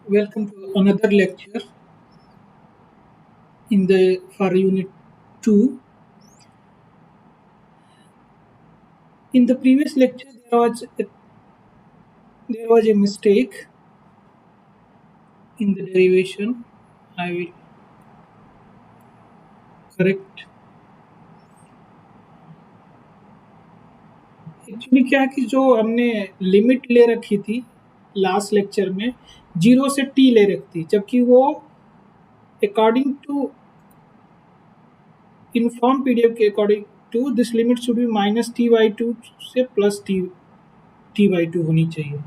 Welcome to another lecture in the for unit 2. In the previous lecture there was a mistake in the derivation. I will correct. Actually क्या है कि जो हमने limit ले रखी थी लास्ट लेक्चर में 0 से t ले रखी थी, जबकि वो अकॉर्डिंग टू इनफॉर्म पीडीएफ के according to this limit should be -t/2 से +t/2 होनी चाहिए।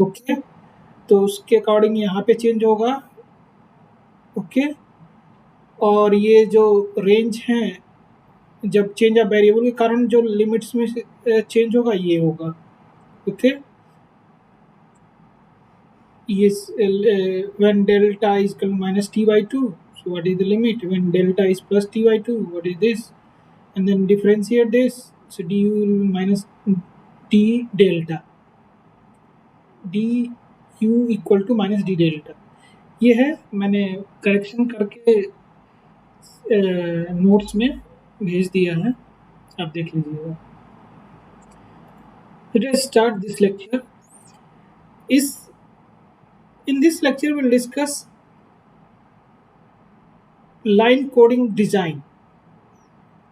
ओके, तो उसके अकॉर्डिंग यहाँ पे चेंज होगा। ओके, और ये जो रेंज हैं, जब चेंज ऑफ वेरिएबल के कारण जो लिमिट्स में चेंज होगा ये होगा। ओके, ये when delta is equal to -t/2, so what is the limit? When delta is +t/2, what is this? And then differentiate this, so du will be minus d delta, du equal to minus d delta। ये है, मैंने correction करके notes में भेज दिया है, आप देख लीजिएगा। Let's start this lecture. In this lecture we'll discuss line coding design.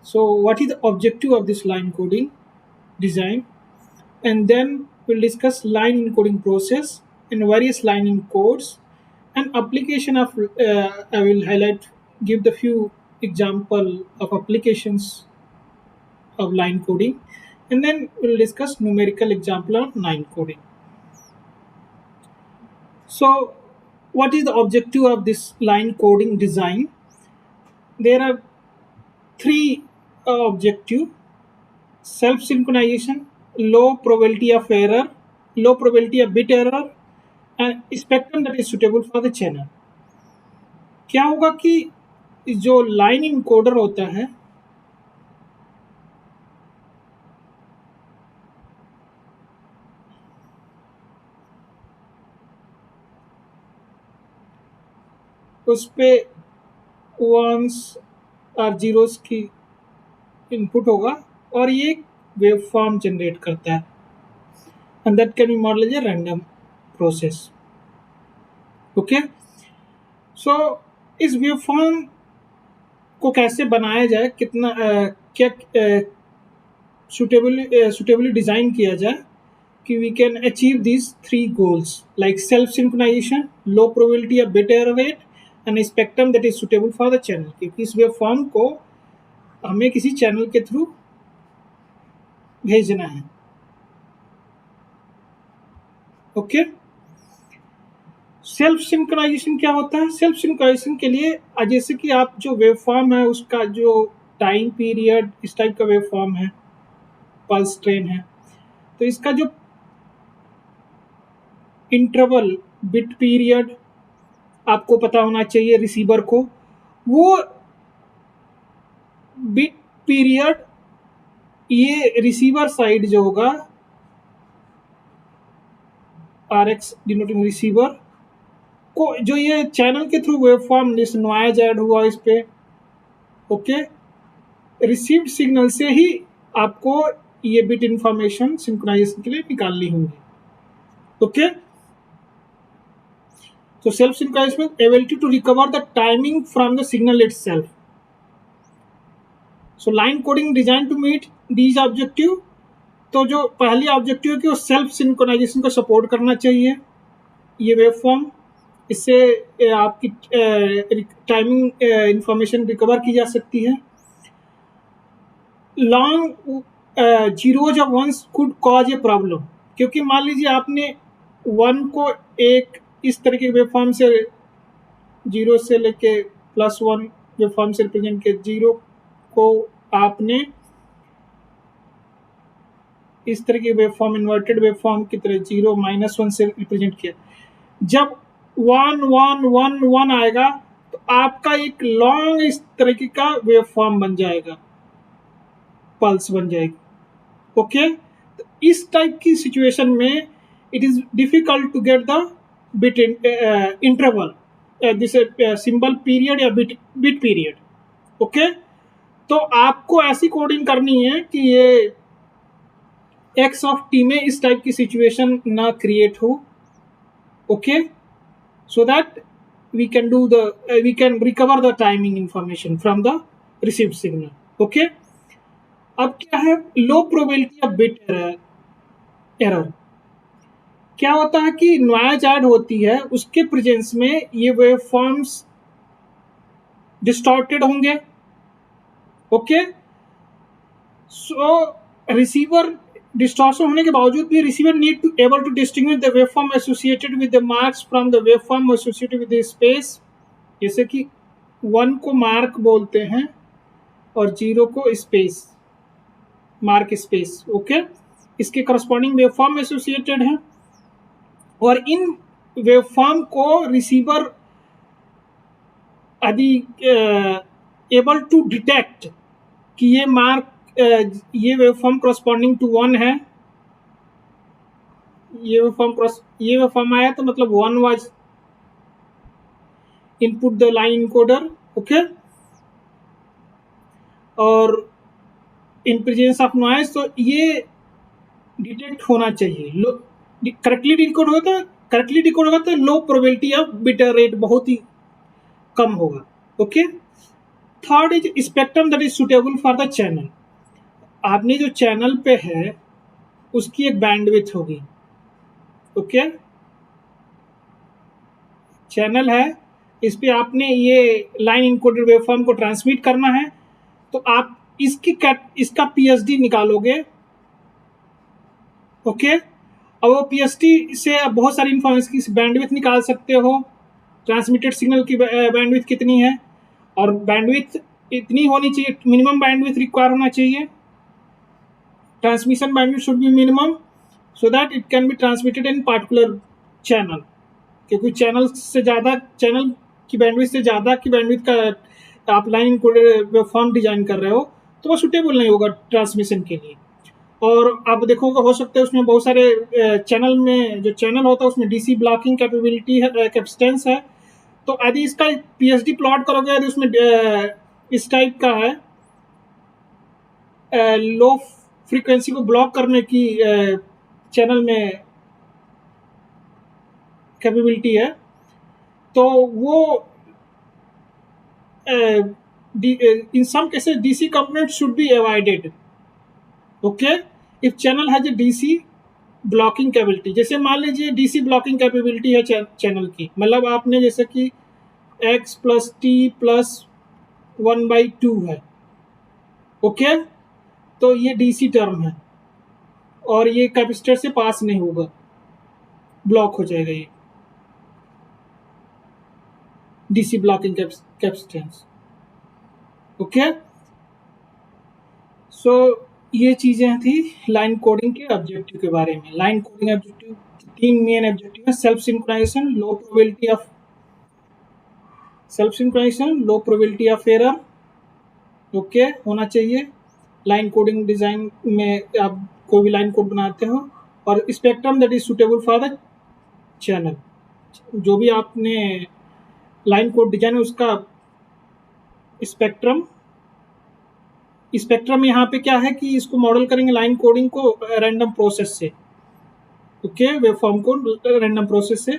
So what is the objective of this line coding design, and then we'll discuss line encoding process and various line encodes and application of I will give the few example of applications of line coding, and then we'll discuss numerical example of line coding. So what is the objective of this line coding design? There are three objective: self-synchronization, low probability of error, low probability of bit error, and spectrum that is suitable for the channel. क्या होगा कि जो line encoder होता है उस पे once और zeros की इनपुट होगा और ये वेव फॉर्म जनरेट करता है, and that can be model as a random process. Okay, so इस वेव फॉर्म को कैसे बनाया जाए, कितना क्या सुटेबली डिजाइन किया जाए कि we can achieve these three goals like self-synchronization, low probability of bit error rate, and a spectrum that is suitable for the channel। क्योंकि इस वेव फॉर्म को हमें किसी चैनल के थ्रू भेजना है। ओके, सेल्फ सिंक्रोनाइजेशन क्या होता है? सेल्फ सिंक्रोनाइजेशन के लिए जैसे कि आप जो वेव फॉर्म है उसका जो टाइम पीरियड इस टाइप का वेव फॉर्म है, पल्स ट्रेन है, तो इसका जो इंटरवल बिट पीरियड आपको पता होना चाहिए रिसीवर को। वो बिट पीरियड ये रिसीवर साइड जो होगा RX डिनोटिंग रिसीवर को, जो ये चैनल के through wave form noise add हुआ इस पे, ओके, रिसीव्ड सिग्नल से ही आपको ये बिट इंफॉर्मेशन सिंक्रोनाइजेशन के लिए निकालनी होगी। Okay, so self synchronization ability to recover the timing from the signal itself. So line coding designed to meet these objective। तो जो पहली ऑब्जेक्टिव है कि वो सेल्फ सिंक्रोनाइजेशन को सपोर्ट करना चाहिए ये वेव फॉर्म, इससे आपकी टाइमिंग इंफॉर्मेशन रिकवर की जा सकती है। Long zeros of ones could cause a problem, क्योंकि मान लीजिए आपने वन को एक इस तरह के वेव फॉर्म से 0 से लेके +1 वेव फॉर्म से रिप्रेजेंट किया, 0 को आपने इस तरह के wave form inverted wave form की तरह 0 -1 से रिप्रेजेंट किया। जब 1 1 1 1 आएगा तो आपका एक लॉन्ग इस तरीके का वेव फॉर्म बन जाएगा, पल्स बन जाएगी। ओके, तो इस टाइप की सिचुएशन में it is difficult to get the bit interval, this symbol period या bit period. ओके, तो आपको ऐसी कोडिंग करनी है कि ये एक्स ऑफ टी में इस टाइप की सिचुएशन ना क्रिएट हो. Okay, so that we can recover the timing information from the received signal. Okay, अब क्या है लो प्रोबेबिलिटी ऑफ बिट एरर. क्या होता है कि नॉइज ऐड होती है, उसके प्रेजेंस में ये वेव फॉर्म्स डिस्टॉर्टेड होंगे. ओके, सो रिसीवर डिस्टॉर्शन होने के बावजूद भी receiver need to able to distinguish the waveform associated with the marks from the waveform associated with the space. जैसे कि 1 को मार्क बोलते हैं और 0 को स्पेस, मार्क स्पेस. ओके, इसके करस्पॉन्डिंग वेवफॉर्म एसोसिएटेड है और इन वेवफॉर्म को रिसीवर यदि एबल टू डिटेक्ट कि ये मार्क ये वेवफॉर्म करस्पॉन्डिंग टू 1 है, ये वेवफॉर्म आया तो मतलब 1 was input the line encoder. Okay, और इन प्रेजेंस ऑफ नॉइज तो ये डिटेक्ट होना चाहिए. करेक्टली डिकोड होगा तो लो प्रोबेबिलिटी ऑफ बिट रेट बहुत ही कम होगा. Okay, third is spectrum that is suitable for the channel. आपने जो चैनल पे है उसकी एक बैंडविड्थ होगी. ओके, चैनल है, इस पे आपने ये लाइन इनकोडेड वेवफॉर्म को ट्रांसमिट करना है, तो आप इसका पीएसडी निकालोगे. ओके, अब वो पीएसडी से आप बहुत सारी इंफॉर्मेशन की बैंडविड्थ निकाल सकते हो. ट्रांसमिटेड सिग्नल की बैंडविड्थ कितनी है, और बैंडविड्थ इतनी होनी चाहिए, मिनिमम बैंडविड्थ रिक्वायर होना चाहिए. Transmission bandwidth should be minimum so that it can be transmitted in particular channel. क्योंकि चैनल की बैंडविड्थ से ज़्यादा की बैंडविड्थ का आप लाइन इनकोडेड वेवफॉर्म डिजाइन कर रहे हो तो वो सुटेबल नहीं होगा ट्रांसमिशन के लिए. और आप देखोगे हो सकता है उसमें बहुत सारे चैनल में जो चैनल होता है उसमें डीसी ब्लॉकिंग कैपेबिलिटी है, कैपेसिटेंस है. तो यदि इसका पीएसडी प्लॉट करोगे, यदि उसमें इस टाइप का है, लो फ्रीक्वेंसी को ब्लॉक करने की चैनल में कैपेबिलिटी है, तो वो in some cases DC component should be avoided. Okay, if channel has a DC blocking capability, जैसे मान लीजिए DC blocking capability है चैनल की, मतलब आपने जैसे कि x प्लस टी प्लस 1/2 है. ओके, तो ये DC टर्म है और ये कैपेसिटर से पास नहीं होगा, ब्लॉक हो जाएगा ये DC ब्लॉकिंग कैपेसिटेंस. ओके, सो ये चीज़ें थी लाइन कोडिंग के ऑब्जेक्टिव के बारे में. Line coding objective 3 main objective है. Self synchronization, low probability of error. Okay, होना चाहिए लाइन कोडिंग डिज़ाइन में. आप कोई भी लाइन कोड बनाते हो, और spectrum that is suitable for the channel. जो भी आपने लाइन कोड डिजाइन है उसका स्पेक्ट्रम यहाँ पे क्या है कि इसको मॉडल करेंगे लाइन कोडिंग को रैंडम प्रोसेस से. ओके, वेवफॉर्म को रैंडम प्रोसेस से,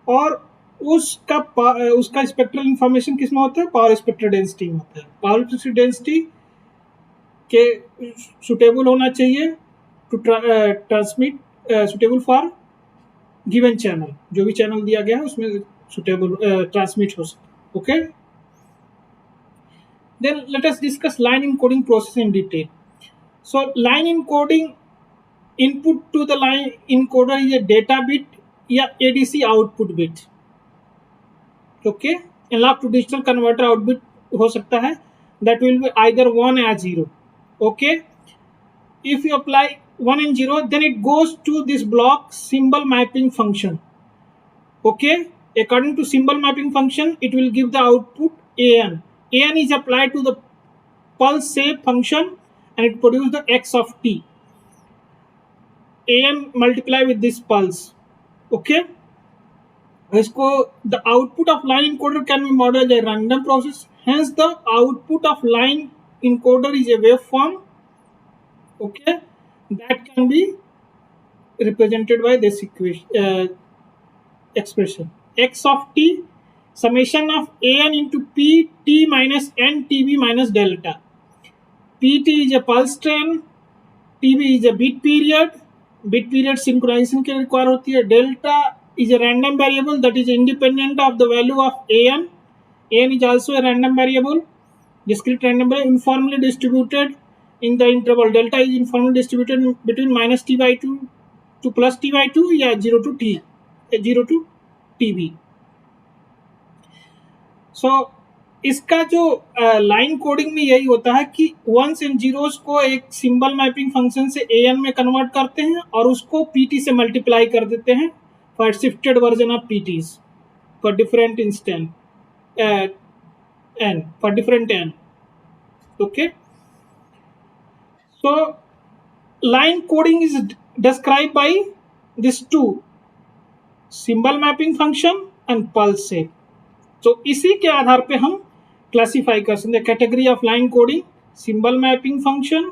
और उसका स्पेक्ट्रल इंफॉर्मेशन किस में होता है, पावर स्पेक्ट्रल डेंसिटी में होता है. पावर स्पेक्ट्रल डेंसिटी के सुटेबल होना चाहिए to transmit, suitable for given channel. जो भी चैनल दिया गया है उसमें सुटेबल ट्रांसमिट हो सके. Okay, then let us discuss line encoding process in detail. So line encoding, input to the line encoder is a data bit या ADC output bit. Okay, analog to digital converter output हो सकता है, that will be either 1 or 0. Okay, if you apply 1 and 0, then it goes to this block symbol mapping function. Okay, according to symbol mapping function it will give the output AN. AN is applied to the pulse shape function and it produces the x of t. AN multiply with this pulse. Okay, इसको the output of line encoder can be model A random process, hence the output of line encoder is a waveform, okay, that can be represented by this expression x of t summation of an into p t minus n tb minus delta. pt is a pulse train, tb is a bit period synchronization के require होती है. delta is a random variable that is independent of the value of an is also a random variable, discrete random variable uniformly distributed in the interval. Delta is uniformly distributed between minus t by 2 to plus t by 2 या 0 to t, 0 to tb. सो इसका जो line coding में यही होता है कि once and zeros को एक सिंबल मैपिंग फंक्शन से an में कन्वर्ट करते हैं और उसको pt से मल्टीप्लाई कर देते हैं for shifted version of pt's for different instant n, for different n. Okay, so line coding is described by these two, symbol mapping function and pulse shape. तो इसी के आधार पे हम क्लासिफाई कर सकते हैं category of line coding. Symbol mapping function,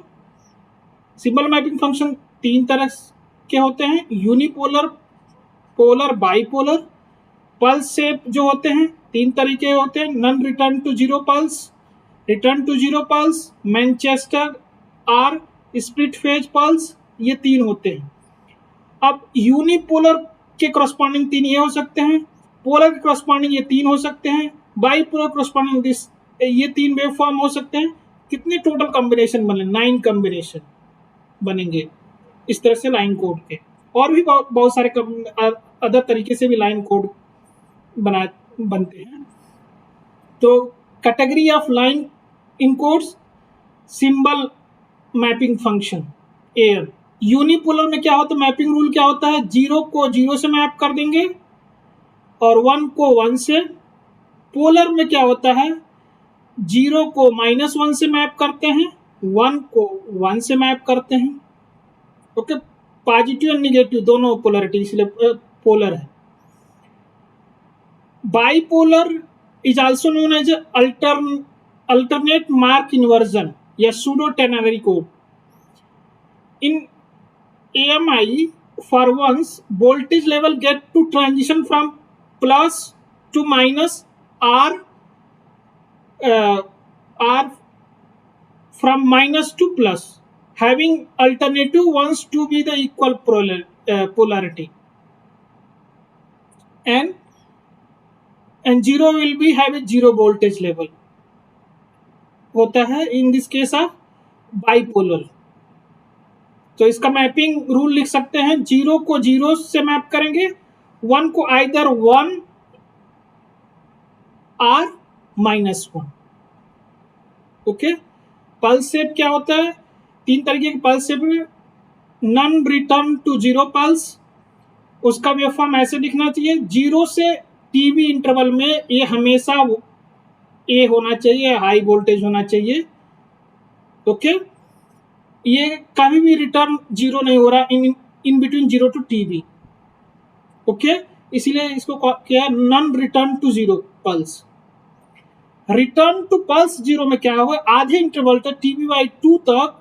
symbol mapping function तीन तरह के होते हैं, unipolar, polar, bipolar. Pulse shape जो होते हैं तीन तरीके होते हैं, non return to zero pulse, return to zero pulse, Manchester or split phase pulse, ये तीन होते हैं. अब यूनिपोलर के करस्पॉन्डिंग तीन ये हो सकते हैं, पोलर के करस्पॉन्डिंग ये तीन हो सकते हैं, बाइपोलर करस्पॉन्डिंग ये तीन वेव फॉर्म हो सकते हैं. कितने टोटल कॉम्बिनेशन बने? 9 कॉम्बिनेशन बनेंगे इस तरह से लाइन कोड के. और भी बहुत सारे अदर तरीके से भी लाइन कोड बनते हैं. तो category of line encodes, symbol mapping function air. Unipolar में क्या होता है, मैपिंग रूल क्या होता है, 0 को 0 से मैप कर देंगे और 1 को 1 से. पोलर में क्या होता है, 0 को -1 से मैप करते हैं, 1 को 1 से मैप करते हैं. ओके, पॉजिटिव एंड निगेटिव दोनों पोलरिटी, इसलिए पोलर है. Bipolar is also known as alternate mark inversion या pseudo ternary code. In AMI, for once voltage level get to transition from plus to minus or from minus to plus, having alternative ones to be the equal polarity, and 0 will be have a 0 voltage level होता है in this case of bipolar. तो इसका mapping rule लिख सकते हैं, 0 को 0 से map करेंगे, 1 को आइदर 1 और -1. ओके, पल्स शेप क्या होता है, तीन तरीके के पल्स शेप में. Non return to zero pulse, उसका वेव फॉर्म ऐसे दिखना चाहिए, 0 से टीबी इंटरवल में ये हमेशा ए होना चाहिए, हाई वोल्टेज होना चाहिए. ओके, ये कभी भी रिटर्न 0 नहीं हो रहा in between 0 to TB. Okay, इसीलिए इसको क्या, non return to zero pulse. Return to pulse 0 में क्या होगा, आधे इंटरवल तक TB/2 तक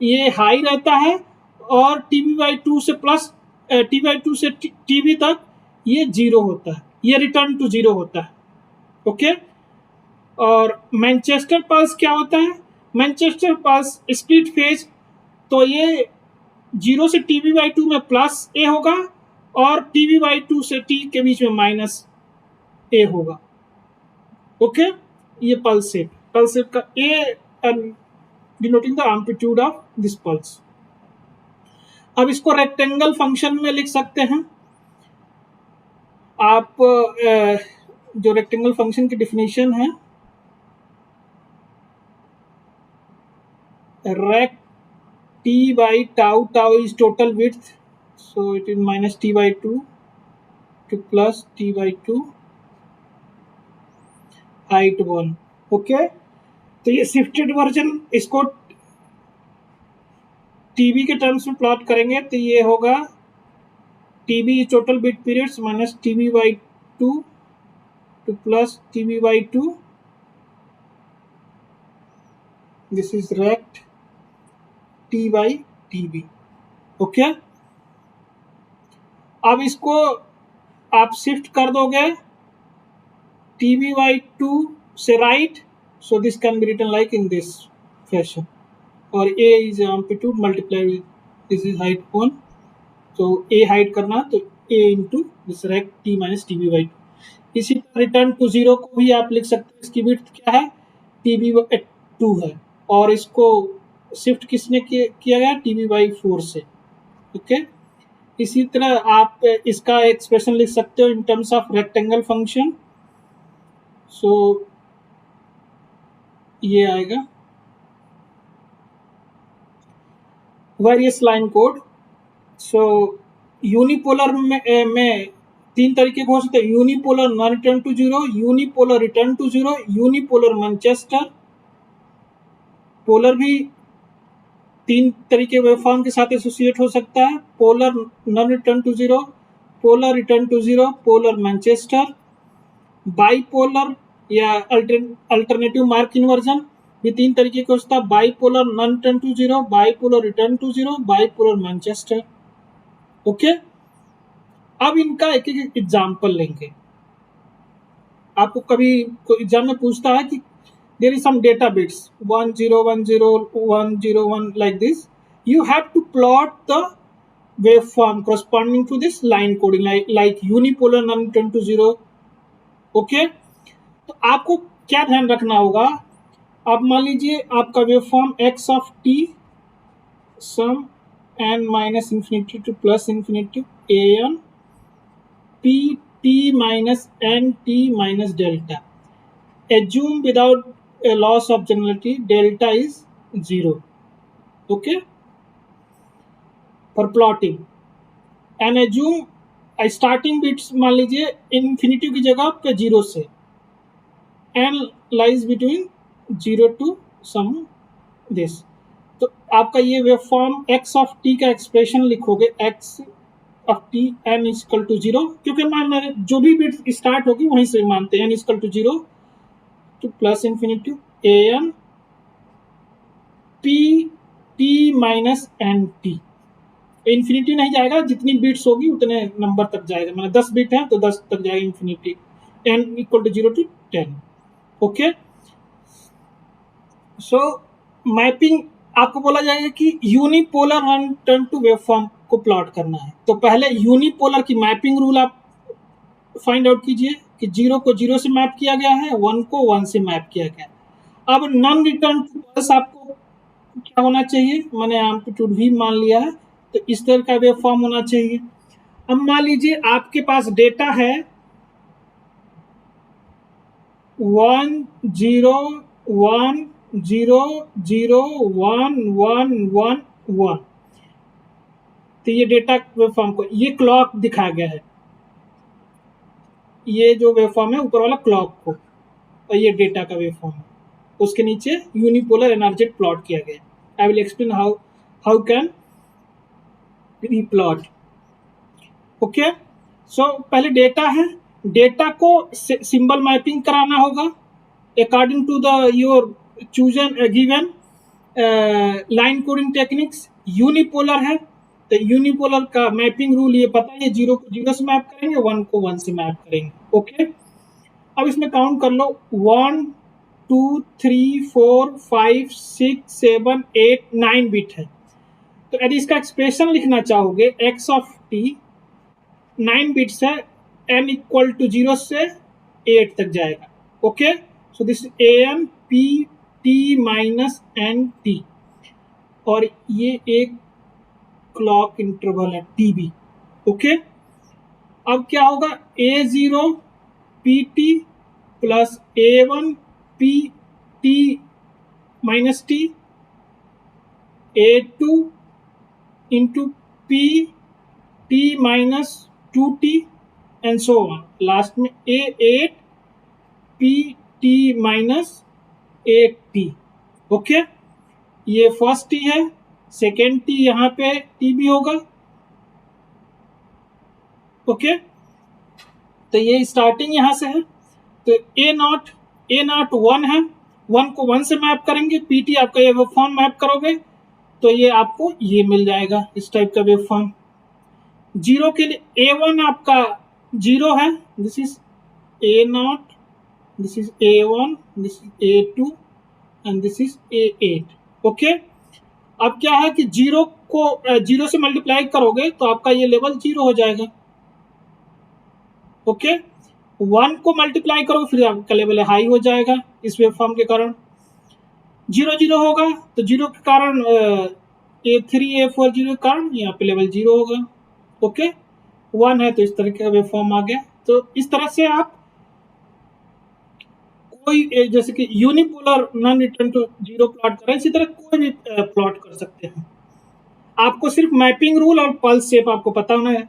ये हाई रहता है और TB/2 से प्लस TB/2 से TB तक ये 0 होता है, ये रिटर्न टू 0 होता है. ओके, और मैनचेस्टर पल्स क्या होता है, मैनचेस्टर पल्स स्प्लिट फेज, तो ये 0 से TB/2 में प्लस ए होगा और TB/2 से T के बीच में माइनस ए होगा. ओके, ये पल्स शेप का a denoting the amplitude of this pulse. अब इसको रेक्टेंगल फंक्शन में लिख सकते हैं आप. जो रेक्टेंगल फंक्शन की डिफिनेशन है, rect t by tau is total width, so it is minus t/2 to plus t/2 height 1. Okay, तो ये शिफ्टेड वर्जन, इसको टीबी के टर्म्स में प्लॉट करेंगे तो ये होगा TB total bit periods minus TB/2 2 to plus TB by 2. This is rect T by TB. Okay, अब इसको आप शिफ्ट कर दोगे TB by 2 से right, so this can be written like in this fashion, और A is amplitude multiplied with this is height one, तो A height करना तो A into this rect T minus TB by 2. इसी तरह return to zero को भी आप लिख सकते हैं, इसकी विड्थ क्या है TB by 2 है, और इसको शिफ्ट किसने किया गया TB by 4 से. ओके, इसी तरह आप इसका एक्सप्रेशन लिख सकते हो in terms of rectangle function. So ये आएगा various line code. So unipolar में तीन तरीके के हो सकते हैं, unipolar non return to zero, unipolar return to zero, unipolar Manchester. Polar भी तीन तरीके वेवफॉर्म के साथ एसोसिएट हो सकता है, polar non return to zero, polar return to zero, polar Manchester. Bipolar या अल्टरनेटिव मार्क इन्वर्जन भी तीन तरीके का होता है, bipolar non return to zero, bipolar return to zero, bipolar Manchester. Okay, अब इनका एक एक एग्जाम्पल लेंगे. आपको कभी कोई एग्जाम में पूछता है कि there is some data bits 1 0 1 0 1 0 1 like this, you have to plot the waveform corresponding to this line coding like unipolar non return to zero. Okay, तो आपको क्या ध्यान रखना होगा, अब मान लीजिए आपका waveform x of t sum n minus infinity to plus infinity an p t minus n t minus delta. Assume without a loss of generality delta is 0. Okay, for plotting, and assume starting bits मान लीजिए infinity की जगह पे 0 से, n lies between 0 to some this. तो आपका ये waveform x of t का एक्सप्रेशन लिखोगे x of t n equal to 0, क्योंकि मान जो भी बिट स्टार्ट होगी वहीं से मानते हैं n equal to 0 to plus infinity an p t minus n t. Infinity नहीं जाएगा, जितनी बिट्स होगी उतने नंबर तक जाएगा, मतलब 10 बिट है तो 10 तक जाएगा infinity, n equal to 0 to 10. Okay, so mapping आपको बोला जाएगा कि unipolar non return to waveform को प्लॉट करना है, तो पहले यूनिपोलर की मैपिंग रूल आप फाइंड आउट कीजिए कि 0 को 0 से मैप किया गया है, 1 को 1 से मैप किया गया है. अब नॉन रिटर्न टू प्लस आपको क्या होना चाहिए, मैंने एम्पलीट्यूड भी मान लिया है, तो इस तरह का वेवफॉर्म होना चाहिए. अब मान लीजिए आपके पास डेटा है 1 0 1 0 0 1 1 1 1, तो ये डेटा वेवफॉर्म को ये क्लॉक दिखाया गया है, ये जो वेवफॉर्म है ऊपर वाला क्लॉक को, और ये डेटा का वेवफॉर्म है, उसके नीचे यूनिपोलर एनर्जेट प्लॉट किया गया. I will explain how can be plot. Okay, so पहले डेटा है, डेटा को सिंबल मैपिंग कराना होगा according to the your chosen given line coding techniques. Unipolar है तो यूनिपोलर का मैपिंग रूल ये पता है, 0 को 0 से मैप करेंगे, 1 को 1 से मैप करेंगे. ओके, अब इसमें काउंट कर लो 1 2 3 4 5 6 7 8 9 बिट है, तो यदि इसका एक्सप्रेशन लिखना चाहोगे x ऑफ t 9 बिट्स है, n इक्वल टू 0 से 8 तक जाएगा. Okay, so this an p t minus n t, और ये एक क्लॉक इंटरवल है TB. ओके, अब क्या होगा A0 PT plus A1 PT minus T, A2 into P T minus 2T and so on, last में A8 PT minus 8T. Okay, ये first T है, सेकेंड T यहाँ पे TB होगा. ओके, तो ये स्टार्टिंग यहाँ से है, तो A0 1 है, 1 को 1 से मैप करेंगे, PT आपका ये वेव फॉर्म मैप करोगे तो ये आपको ये मिल जाएगा, इस टाइप का वेव फॉर्म। 0 के लिए A1 आपका 0 है, this is A0, this is A1, this is A2 and this is A8। Okay, अब क्या है कि 0 से मल्टीप्लाई करोगे तो आपका ये लेवल 0 हो जाएगा। ओके, 1 को मल्टीप्लाई करोगे फिर आपका लेवल हाई हो जाएगा इस वेव फॉर्म के कारण। 0 होगा तो 0 के कारण A3 A4 0 के कारण यहाँ पे लेवल 0 होगा। ओके, 1 है तो इस तरह का वेव फॉर्म आ गया। तो इस तरह से आप कोई जैसे कि unipolar non return to 0 plot करें, इसी तरह कोई भी प्लॉट कर सकते हैं। आपको सिर्फ मैपिंग रूल और पल्स शेप आपको पता होना है।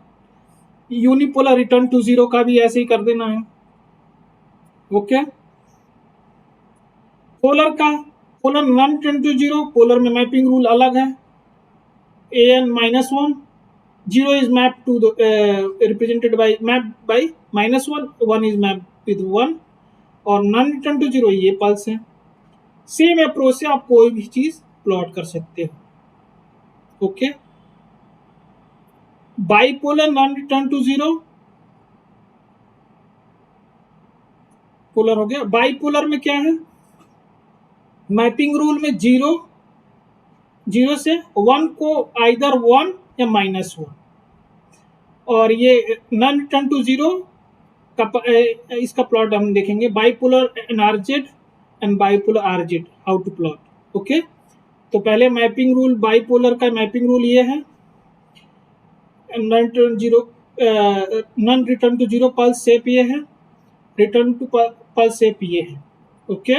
यूनिपोलर रिटर्न टू 0 का भी ऐसे ही कर देना है। Okay, polar non return to 0, polar में मैपिंग रूल अलग है। an-1 0 is mapped to the represented by -1, 1 is mapped with 1 और नॉन रिटर्न टू 0 ये पल्स है। सेम अप्रोच से आप कोई भी चीज प्लॉट कर सकते हो। Okay, bipolar non return to 0 polar हो गया। बाइपोलर में क्या है, मैपिंग रूल में 0 से 1 को आइदर 1 या -1, और ये नॉन रिटर्न टू 0 का इसका प्लॉट हम देखेंगे। Bipolar NRZ and bipolar RZ, how to plot. Okay, तो पहले मैपिंग रूल बाइपोलर का मैपिंग रूल ये है, non return to 0 pulse shape ये है, रिटर्न टू पल्स शेप ये है। ओके,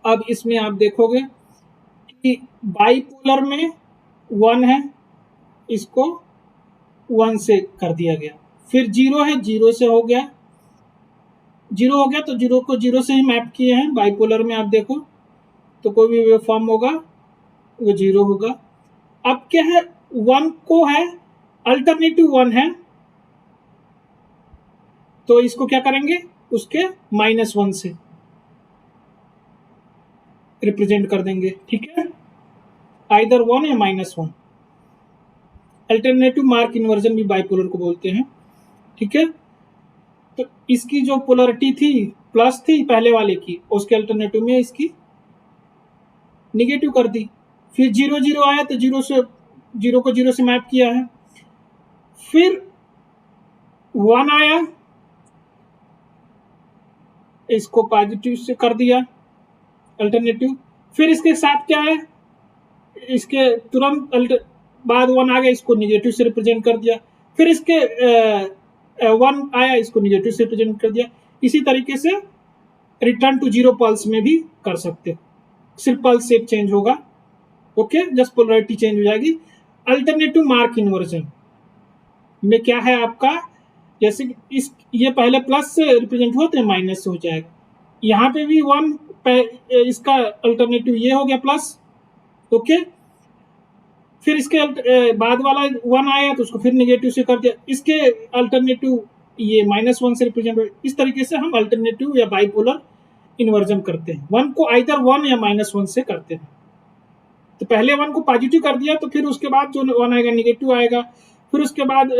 अब इसमें आप देखोगे कि बाइपोलर में 1 है, इसको 1 से कर दिया गया, फिर 0 है, 0 से हो गया, 0 हो गया तो 0 को 0 से ही मैप किए हैं। बाइपोलर में आप देखो तो कोई भी वेव फॉर्म होगा वो 0 होगा। अब क्या है, 1 को है, अल्टरनेटिव 1 है, तो इसको क्या करेंगे, उसके -1 से रिप्रेजेंट कर देंगे। ठीक है, आइदर 1 या -1। अल्टरनेटिव मार्क इन्वर्जन भी बाइपोलर को बोलते हैं। ठीक है, तो इसकी जो पोलरिटी थी प्लस थी पहले वाले की, उसके अल्टरनेटिव में इसकी निगेटिव कर दी। फिर 0 आया तो 0 को 0 से मैप किया है, फिर 1 आया, इसको पॉजिटिव से कर दिया अल्टरनेटिव, फिर इसके साथ क्या है, इसके तुरंत बाद 1 आ गया, इसको निगेटिव से रिप्रेजेंट कर दिया, फिर इसके 1 आया, इसको निगेटिव से रिप्रेजेंट कर दिया। इसी तरीके से रिटर्न टू 0 पल्स में भी कर सकते हो, सिर्फ पल्स शेप चेंज होगा। ओके, जस्ट पोलरिटी चेंज हो जाएगी। अल्टरनेटिव मार्क इन्वर्जन में क्या है आपका, जैसे इस ये पहले प्लस से रिप्रेजेंट हुआ तो माइनस से हो जाएगा, यहाँ पे भी 1 इसका अल्टरनेटिव ये हो गया प्लस। ओके, फिर इसके बाद वाला 1 आया तो उसको फिर निगेटिव से कर दिया, इसके अल्टरनेटिव ये -1 से रिप्रेजेंट हुआ। इस तरीके से हम अल्टरनेटिव या बाइपोलर इन्वर्जन करते हैं। 1 को आइदर 1 या -1 से करते हैं। तो पहले 1 को पॉजिटिव कर दिया तो फिर उसके बाद जो 1 आएगा निगेटिव आएगा, फिर उसके बाद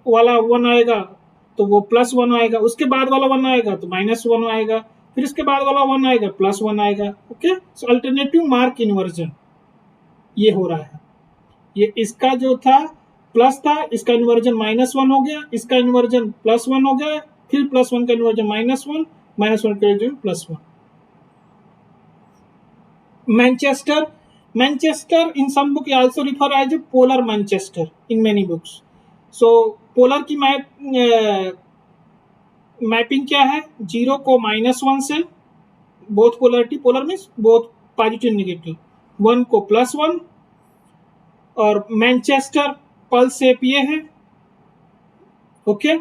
वाला 1 आएगा तो वो +1 आएगा, उसके बाद वाला 1 आएगा तो -1 आएगा, फिर इसके बाद वाला 1 आएगा +1 आएगा। ओके, सो अल्टरनेटिव मार्क इन्वर्जन ये हो रहा है। ये इसका जो था प्लस था, इसका इन्वर्जन -1 हो गया, इसका इन्वर्जन +1 हो गया, फिर +1 का इन्वर्जन -1, -1 का inversion +1। Manchester in some book also refer as polar Manchester in many books. So polar की मैपिंग क्या है, 0 को -1 से, both polarity, polar means both positive negative, 1 को +1, और मैनचेस्टर पल्स शेप ये है। ओके,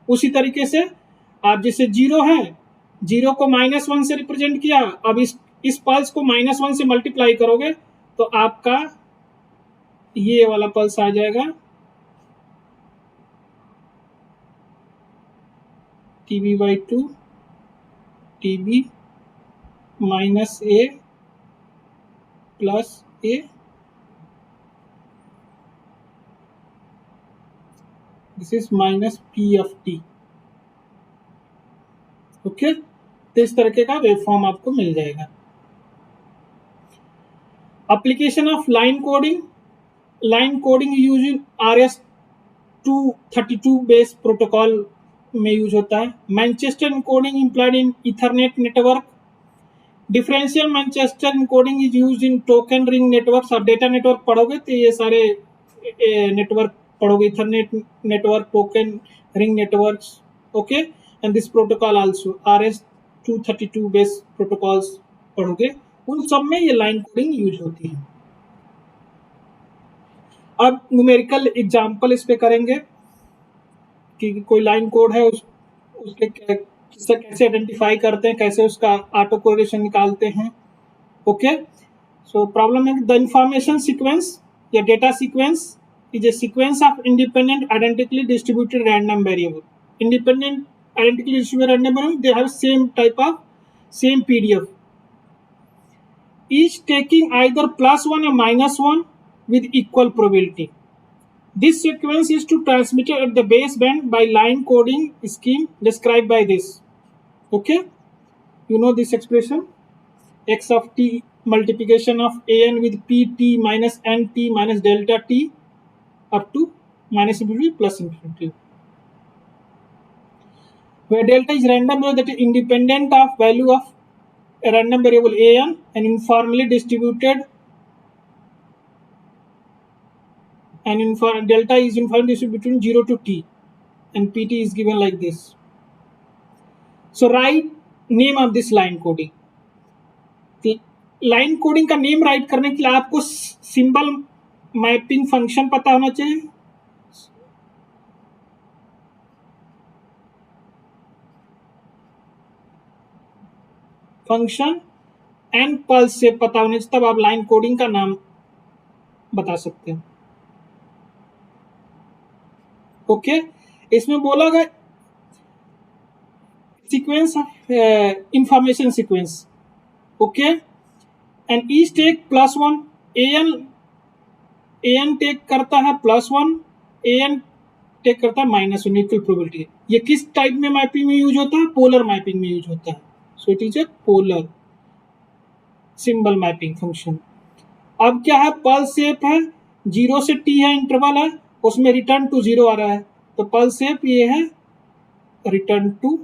उसी तरीके से आप जैसे 0 है, 0 को -1 से रिप्रेजेंट किया, अब इस पल्स को -1 से मल्टीप्लाई करोगे तो आपका ये वाला पल्स आ जाएगा, TB/2 TB minus A plus A, this is minus P of T. Okay, तो इस तरह का वेवफॉर्म आपको मिल जाएगा. Application of line coding. Line coding use in RS-232 base protocol में यूज होता है. Manchester encoding employed in Ethernet network. Differential Manchester encoding is use in token ring network. आप डेटा नेटवर्क पढ़ोगे तो ये सारे नेटवर्क पढ़ोगे, Ethernet network, token ring networks. Okay, and this protocol also RS-232 base protocols पढ़ोगे, उन सब में ये लाइन कोडिंग यूज होती है. अब न्यूमेरिकल एग्जांपल इस पे करेंगे कि कोई लाइन कोड है, उसके कैसे आइडेंटिफाई करते हैं, कैसे उसका ऑटो कोरिलेशन निकालते हैं. ओके, सो प्रॉब्लम है द इंफॉर्मेशन सीक्वेंस या data sequence is a sequence of independent identically distributed random variable. Independent identically distributed random variable, they have same type of same PDF, each taking either +1 or -1 with equal probability. This sequence is to transmitted at the baseband by line coding scheme described by this. Okay, you know this expression, x of t multiplication of an with pt minus nt minus delta t up to minus infinity plus infinity, where delta is random that is independent of value of a random variable an and uniformly distributed, and delta is uniformly distributed between 0 to t, and pt is given like this. So write name of this line coding. Line coding का name right करने के लिए आपको symbol mapping function पता होना चाहिए. Function and pulse से पता होने से तब आप लाइन कोडिंग का नाम बता सकते हैं. ओके, इसमें बोला गया sequence information sequence. Okay, and each take +1, an take करता है +1, an टेक करता है -1, इक्वल प्रोबेबिलिटी. ये किस टाइप में मैपिंग में यूज होता है? पोलर मैपिंग में यूज होता है. सो it is a polar symbol mapping function. अब क्या है, पल्स शेप है, 0 से t है, इंटरवल है, उसमें रिटर्न टू 0 आ रहा है, तो पल्स शेप ये है return to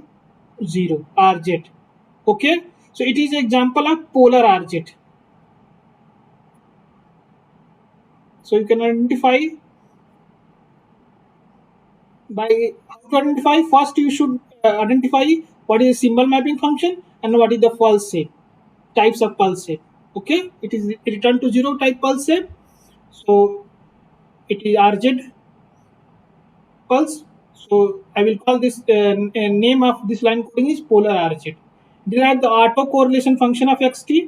0, RZ. Okay, so it is example of polar RZ. So you can identify by how to identify. First you should identify what is a symbol mapping function and what is the pulse shape, types of pulse shape. Okay, it is return to 0 type pulse shape, so it is RZ pulse. So I will call this name of this line coding is polar RZ. Derive the autocorrelation function of xt.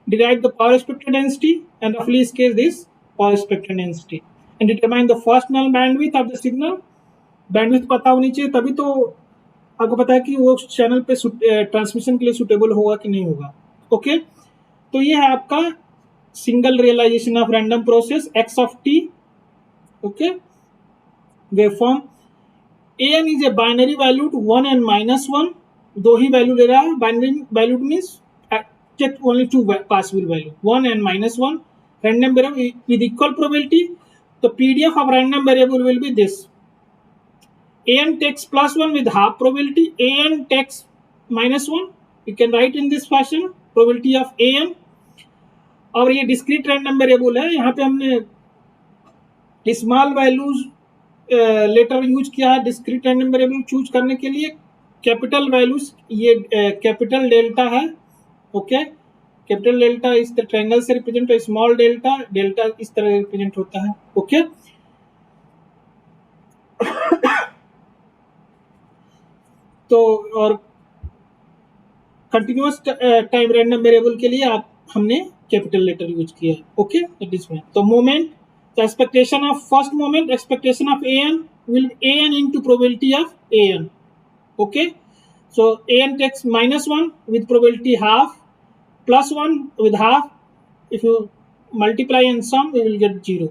Derive the power spectral density and roughly scale this power spectral density and determine the first null bandwidth of the signal. Bandwidth पता होनी चाहिए, तभी तो आपको पता है कि वो चैनल पे ट्रांसमिशन के लिए सुटेबल होगा कि नहीं होगा. ओके, तो ये है आपका single realization of random process x of t. Okay, waveform an is a binary valued 1 and -1, दो ही वैल्यू ले रहा है. Binary valued means check only two possible value, 1 and -1, random variable with equal probability. The PDF of random variable will be this: an takes +1 with half probability, an takes -1. You can write in this fashion probability of an. और ये discrete random variable है, यहाँ पे हमने small values letter use किया है discrete random variable choose करने के लिए. कैपिटल वैल्यूज ये कैपिटल डेल्टा है. ओके, कैपिटल डेल्टा इस तरह ट्रायंगल से रिप्रेजेंट है, स्मॉल डेल्टा डेल्टा इस तरह रिप्रेजेंट होता है. ओके, तो और कंटिन्यूअस टाइम रैंडम वेरिएबल के लिए हमने कैपिटल लेटर यूज किया है. Okay, that is one. तो moment, the expectation of first moment, expectation of an will an into probability of an. Okay, so an takes -1 with probability half, +1 with half. If you multiply and sum, we will get 0.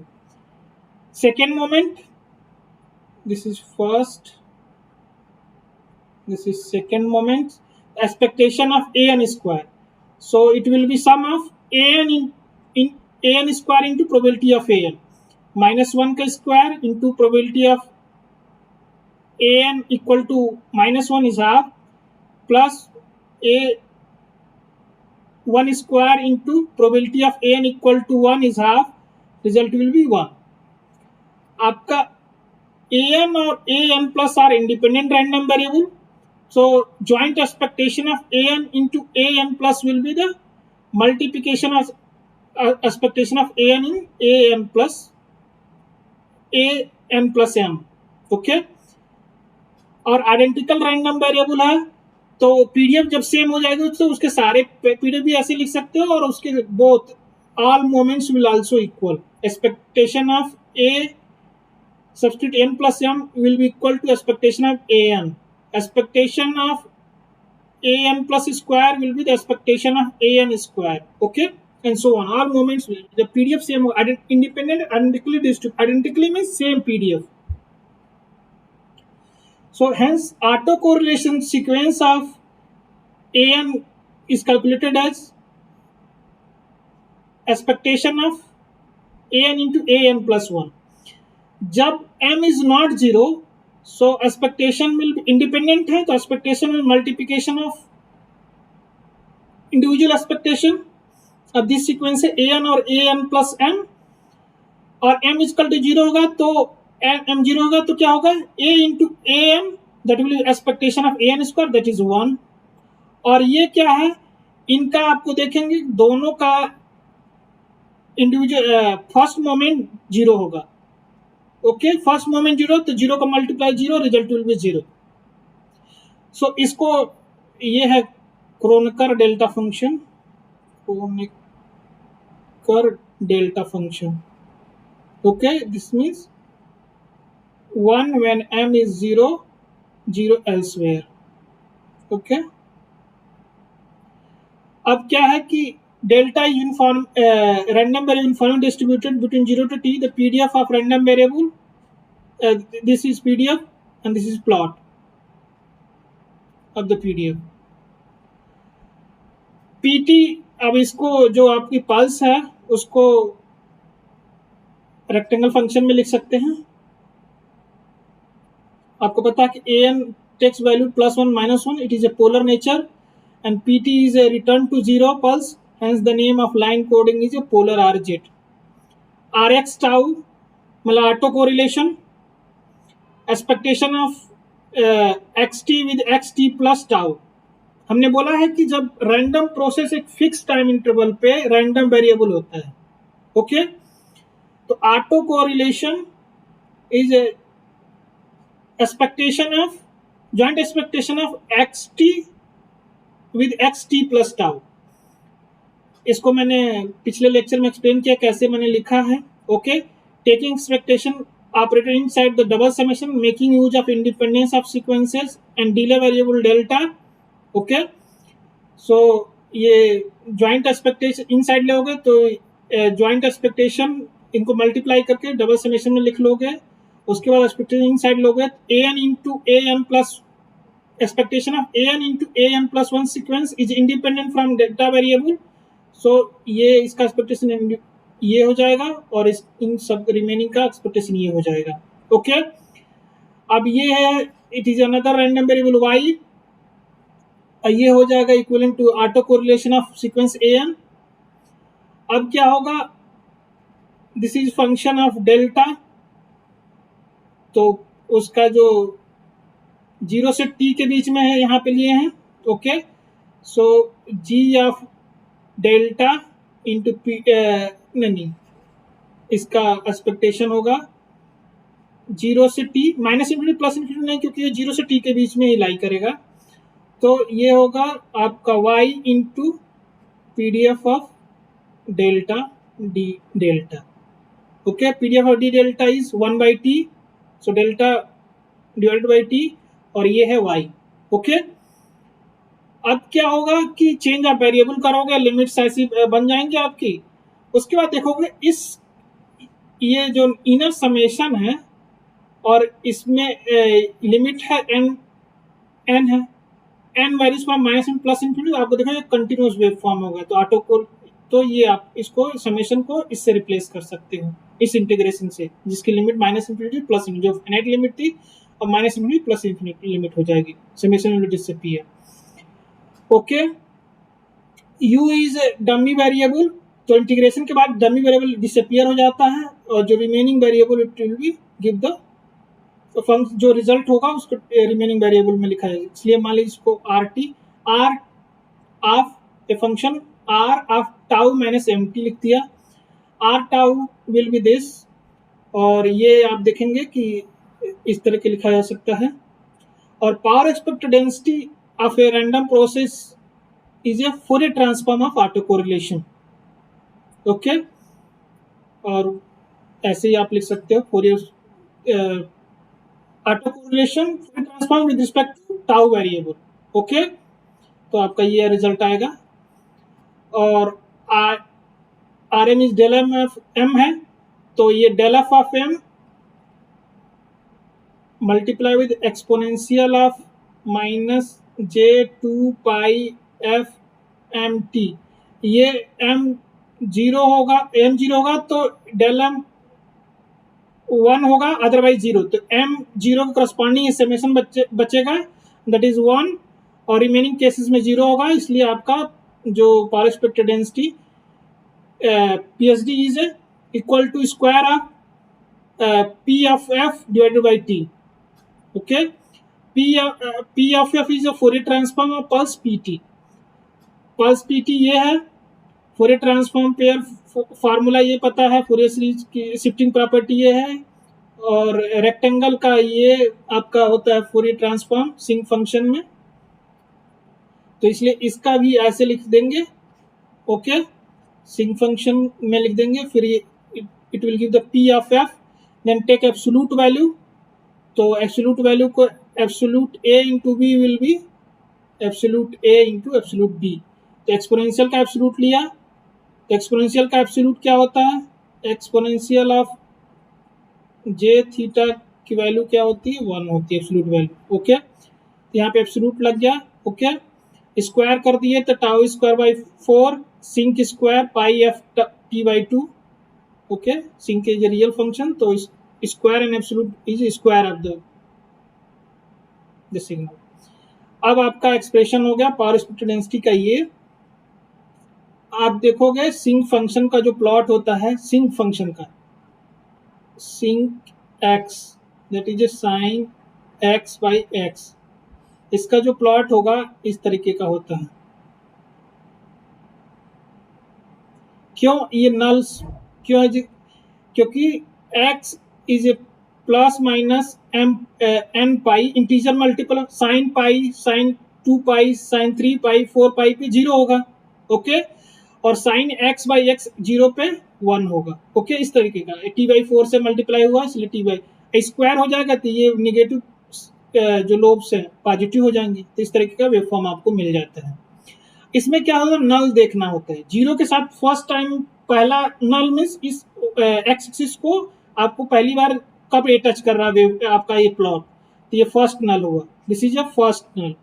Second moment, this is first, this is second moment, expectation of an square. So it will be sum of an in an square into probability of an. -1 का square into probability of an equal to -1 is half, plus a 1 square into probability of an equal to 1 is half. Result will be 1. आपका an और an plus are independent random variable. So joint expectation of an into an plus will be the multiplication of expectation of an in an plus m. Okay, और identical random variable है तो PDF जब same हो जाएगा तो उसके सारे PDF भी ऐसे लिख सकते हो और उसके both all moments will also equal. Expectation of a substitute n plus m will be equal to expectation of an. Expectation of an plus square will be the expectation of an square. Okay, and so on. All moments will the PDF same independent identically distributed. Identically means same PDF. So hence autocorrelation sequence of an is calculated as expectation of an into an plus 1. जब m is not 0, so expectation will be independent है तो expectation will multiplication of individual expectation. अब this sequence है an और an plus m और m equal to 0 होगा तो m 0 होगा तो क्या होगा a into am that will be expectation of an square that is 1. और ये क्या है इनका आपको देखेंगे दोनों का इंडिविजुअल फर्स्ट मोमेंट 0 होगा. ओके, फर्स्ट मोमेंट 0 तो 0 का मल्टीप्लाई 0, रिजल्ट विल बी 0. सो इसको ये है Kronecker delta function. Kronecker delta function. Okay, this means 1 when m is 0, 0 elsewhere. Okay, अब क्या है कि delta uniform random variable uniformly distributed between 0 to t. The PDF of random variable, this is PDF and this is plot of the PDF. PT, अब इसको जो आपकी pulse है उसको रेक्टेंगल फंक्शन में लिख सकते हैं. आपको पता है कि an takes value +1 -1, it is a polar nature and PT is a return to 0 pulse, hence the name of line coding is a polar RZ. RX tau मतलब auto correlation, expectation of xt with xt plus tau. हमने बोला है कि जब random process एक fix time interval पे random variable होता है. ओके, तो auto correlation is expectation of joint expectation of xt with xt plus tau. इसको मैंने पिछले लेक्चर में एक्सप्लेन किया कैसे मैंने लिखा है. Okay, taking expectation operated inside the double summation, making use of independence of sequences and delay variable delta. Okay, so ये joint expectation inside लोगे तो joint expectation इनको multiply करके double summation में लिख लोगे. उसके बाद expectation inside लोगे an into an plus expectation of an into an plus 1 sequence is independent from delta variable. So ये इसका expectation ये हो जाएगा और इस इन सब रिमेनिंग का एक्सपेक्टेशन ये हो जाएगा. ओके, अब ये है it is another random variable y. ये हो जाएगा equivalent to auto correlation of sequence an. अब क्या होगा, this is function of delta, तो उसका जो 0 से t के बीच में है यहाँ पे लिए हैं. Okay, so g of delta into P नहीं, इसका एक्सपेक्टेशन होगा 0 से t minus infinity plus infinity नहीं, क्योंकि ये 0 से t के बीच में ही लाई करेगा. तो ये होगा आपका y into PDF of delta D delta. Okay, PDF of D delta is 1/t, so delta divided by t और ये है y. ओके। अब क्या होगा कि चेंज ऑफ वेरिएबल करोगे, लिमिट्स ऐसी बन जाएंगी आपकी। उसके बाद देखोगे इस ये जो इनर समेशन है और इसमें लिमिट है एन है, n values from minus and plus infinity, आपको देखो ये कंटिन्यूस वेव फॉर्म होगा, तो ऑटो को तो ये आप इसको समेशन को इससे रिप्लेस कर सकते हो, इस इंटीग्रेशन से, जिसकी limit minus infinity plus infinity, जो फाइनाइट लिमिट थी और minus infinity plus infinity limit हो जाएगी, summation will disappear. Okay, u is dummy variable, तो इंटीग्रेशन के बाद डमी वेरिएबल डिसअपीयर हो जाता है और जो remaining variable it will be give the function, जो रिजल्ट होगा उसको रिमेनिंग वेरिएबल में लिखा जाएगा। इसलिए मान लीजिए इसको r t, r of a function r of tau minus m t लिख दिया, r tau will be this, और ये आप देखेंगे कि इस तरह के लिखा जा सकता है। और power expected density of a random process is a Fourier transform of auto correlation. Okay, और ऐसे ही आप लिख सकते हो Fourier auto correlation transform with respect to tau variable. Okay, तो आपका ये रिजल्ट आएगा। और r m is del m f m है, तो ये del f of m multiply with exponential of minus j two pi f m t, ये m zero होगा, एम जीरो होगा तो डेल एम वन होगा, अदरवाइज जीरो, तो m zero के करस्पॉन्डिंग समेशन बचेगा, दैट इज वन, और remaining cases में जीरो होगा, इसलिए आपका जो power expected density PhD is equal to square of p of f divided by t. Okay, p of f is a Fourier transform of pulse p t, pulse p t ये है, Fourier transform pair formula ये पता है, Fourier series की shifting property ये है, और rectangle का ये आपका होता है फूरियर ट्रांसफॉर्म सिंक फंक्शन में, तो इसलिए इसका भी ऐसे लिख देंगे। ओके, सिंक फंक्शन में लिख देंगे, फिर ये it will give the p of f, then take absolute value, तो एब्सोल्यूट वैल्यू को absolute a into b will be absolute a into absolute b, तो एक्सपोनेंशियल का एब्सोल्यूट लिया, तो एक्सपोनेंशियल का एब्सोल्यूट क्या होता है, एक्सपोनेंशियल ऑफ जे थीटा की वैल्यू क्या होती है, वन होती है एब्सोल्यूट वैल्यू। ओके, तो यहाँ पे एब्सोल्यूट लग गया। ओके, स्क्वायर कर दिए तो tau square by 4 sinc square pi f t by 2। Okay, sinc is a real function, तो square and absolute is square of the signal. अब आपका एक्सप्रेशन हो गया पावर एक्सपेक्टेड डेंसिटी का ये। आप देखोगे सिंक फंक्शन का जो प्लॉट होता है, सिंक फंक्शन का sinc x, that is a sine x by x, इसका जो प्लॉट होगा इस तरीके का होता है। क्यों ये नल्स क्यों है, क्योंकि x is a plus minus m n pi integer multiple, sine pi, sine 2 pi, sine 3 pi, 4 pi पे जीरो होगा। ओके, और sine x by x zero पे 1 होगा। ओके, इस तरीके का टी बाई 4 से मल्टीप्लाई हुआ, इसलिए टी बाई स्क्वायर हो जाएगा, तो ये निगेटिव जो लोब्स है पॉजिटिव हो जाएंगे, तो इस तरीके का वेवफॉर्म आपको मिल जाता है। इसमें क्या होगा, नल देखना होता है, जीरो के साथ फर्स्ट टाइम पहला नल मीन्स इस एक्स एक्सिस को आपको पहली बार कब ये टच कर रहा है आपका ये प्लॉट, तो ये फर्स्ट नल होगा, this is a first null.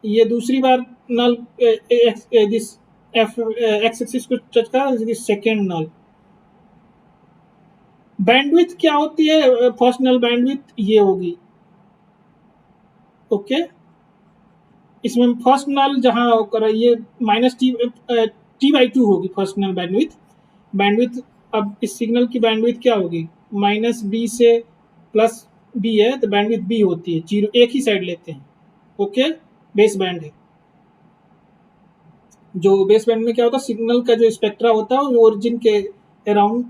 ये दूसरी बार नल दिस एक्स एक्सिस को टच कर रहा है, सेकेंड नल। बैंडविड्थ क्या होती है, फर्स्ट नल बैंडविड्थ ये होगी। ओके, इसमें फर्स्ट नल जहां होकर ये माइनस टी बाई 2 होगी फर्स्ट नल बैंडविड्थ। बैंडविड्थ अब इस सिग्नल की बैंडविड्थ क्या होगी, माइनस बी से प्लस बी है, तो बैंडविड्थ बी होती है, जीरो एक ही साइड लेते हैं। ओके, बेस बैंड है, जो बेस बैंड में क्या होता है, सिग्नल का जो स्पेक्ट्रा होता है वो ओरिजिन के अराउंड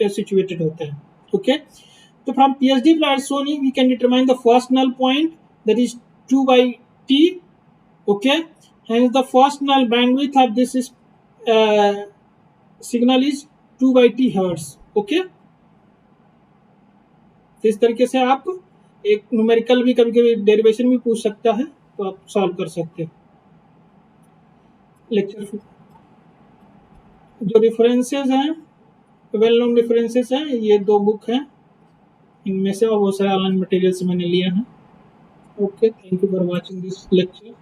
सिचुएटेड होता है। ओके, तो फ्रॉम पीएचडी सोनी we can determine the first null point, that is 2 by t. Okay, hence the first null bandwidth of this is signal is 2 by t hertz. Okay, तो इस तरीके से आप एक न्यूमेरिकल भी कभी कभी डेरिवेशन भी पूछ सकता है, तो आप सॉल्व कर सकते हैं। लेक्चर जो रेफरेंसेस हैं, वेल नोन रेफरेंसेस हैं, ये 2 बुक हैं, इनमें से और बहुत सारे ऑनलाइन मटेरियल से मैंने लिया है। Okay, thank you for watching this lecture.